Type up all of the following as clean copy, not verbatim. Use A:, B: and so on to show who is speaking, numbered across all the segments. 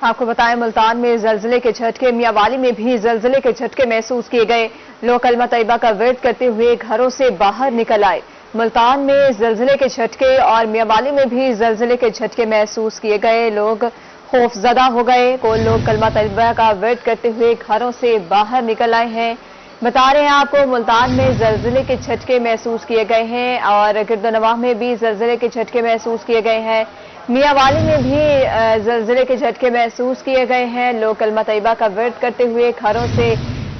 A: आपको बताएं, मुल्तान में जलजिले के झटके, मियांवाली में भी जलजिले के झटके महसूस किए गए। लोग कलमा तैयबा का विर्द करते हुए घरों से बाहर निकल आए। मुल्तान में जलजिले के झटके और मियांवाली में भी जलजिले के झटके महसूस किए गए। लोग खौफजदा हो गए। कुछ लोग कलमा तैयबा का विर्द करते हुए घरों से बाहर निकल आए हैं। बता रहे हैं आपको, मुल्तान में जलजिले के झटके महसूस किए गए हैं और गिरदोनवाह में भी जलजिले के झटके महसूस किए गए हैं। मियांवाली में भी जलजिले के झटके महसूस किए गए हैं। लोग कलमा तैयबा का विर्द करते हुए घरों से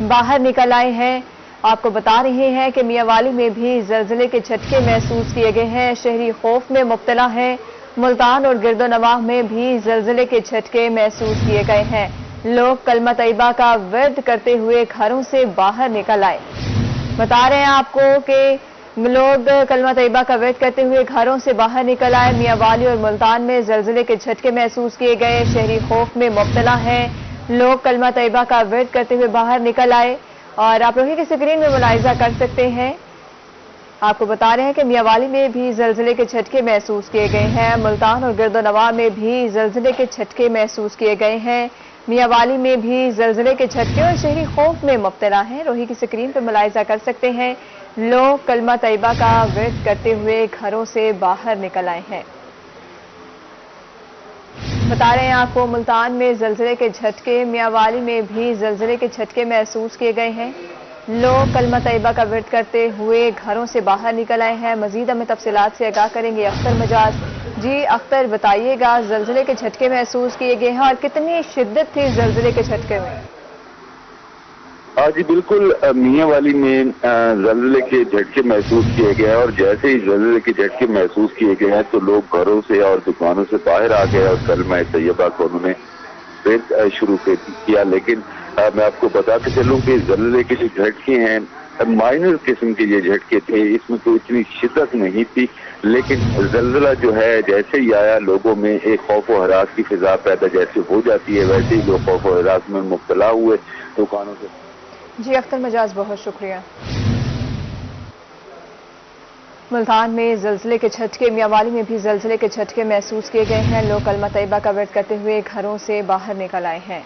A: बाहर निकल आए हैं। आपको बता रहे हैं कि मियांवाली में भी जलजिले के झटके महसूस किए गए हैं। शहरी खौफ में मुब्तला है। मुल्तान और गिरदोनवाह में भी जलजिले के झटके महसूस किए गए हैं। लोग कलमा तैयबा का विर्द करते हुए घरों से बाहर निकल आए। बता रहे हैं आपको कि लोग कलमा तैयबा का विर्द करते हुए घरों से बाहर निकल आए। मियांवाली और मुल्तान में जलजिले के झटके महसूस किए गए। शहरी खौफ में मुब्तला है। लोग कलमा तैयबा का विर्द करते हुए बाहर निकल आए और आप लोग की स्क्रीन में मुलाहिजा कर सकते हैं। आपको बता रहे हैं कि मियांवाली में भी जलजिले के झटके महसूस किए गए हैं। मुल्तान और गिरदोनवाह में भी जलजिले के झटके महसूस किए गए हैं। मियांवाली में भी जलजिले के झटके और शहरी खौफ में मुब्तला हैं। रोही की स्क्रीन पर मुलाहिजा कर सकते हैं। लोग कलमा तैयबा का विर्द करते हुए घरों से बाहर निकल आए हैं। बता रहे हैं आपको, मुल्तान में जलजिले के झटके, मियांवाली में भी जलजिले के झटके महसूस किए गए हैं। लोग कलमा तैयबा का विर्द करते हुए घरों से बाहर निकल आए हैं। मजीद हमें तफसीलात से आगाह करेंगे अख्तर मजाज। जी अख्तर, बताइएगा, जलजिले के झटके महसूस किए गए हैं और कितनी शिद्दत थी जलजिले के झटके में?
B: जी बिल्कुल, मियांवाली में जलजिले के झटके महसूस किए गए हैं और जैसे ही जलजिले के झटके महसूस किए गए हैं तो लोग घरों से और दुकानों से बाहर आ गए और कलमा तैयबा को उन्होंने विर्द शुरू किया। लेकिन मैं आपको बताते चलूं कि जलजिले के जो झटके हैं माइनर किस्म के ये झटके थे, इसमें तो इतनी शिद्दत नहीं थी, लेकिन जलजिला जो है जैसे ही आया लोगों में एक खौफ व हरास की फिजा पैदा जैसे हो जाती है, वैसे ही लोग खौफ व हरास में मुब्तला हुए दुकानों से।
A: जी अख्तर मजाज, बहुत शुक्रिया। मुल्तान में जलजिले के झटके, मियांवाली में भी जलजिले के झटके महसूस किए गए हैं। लोग कलमा तैयबा का विर्द करते हुए घरों से बाहर निकल आए हैं।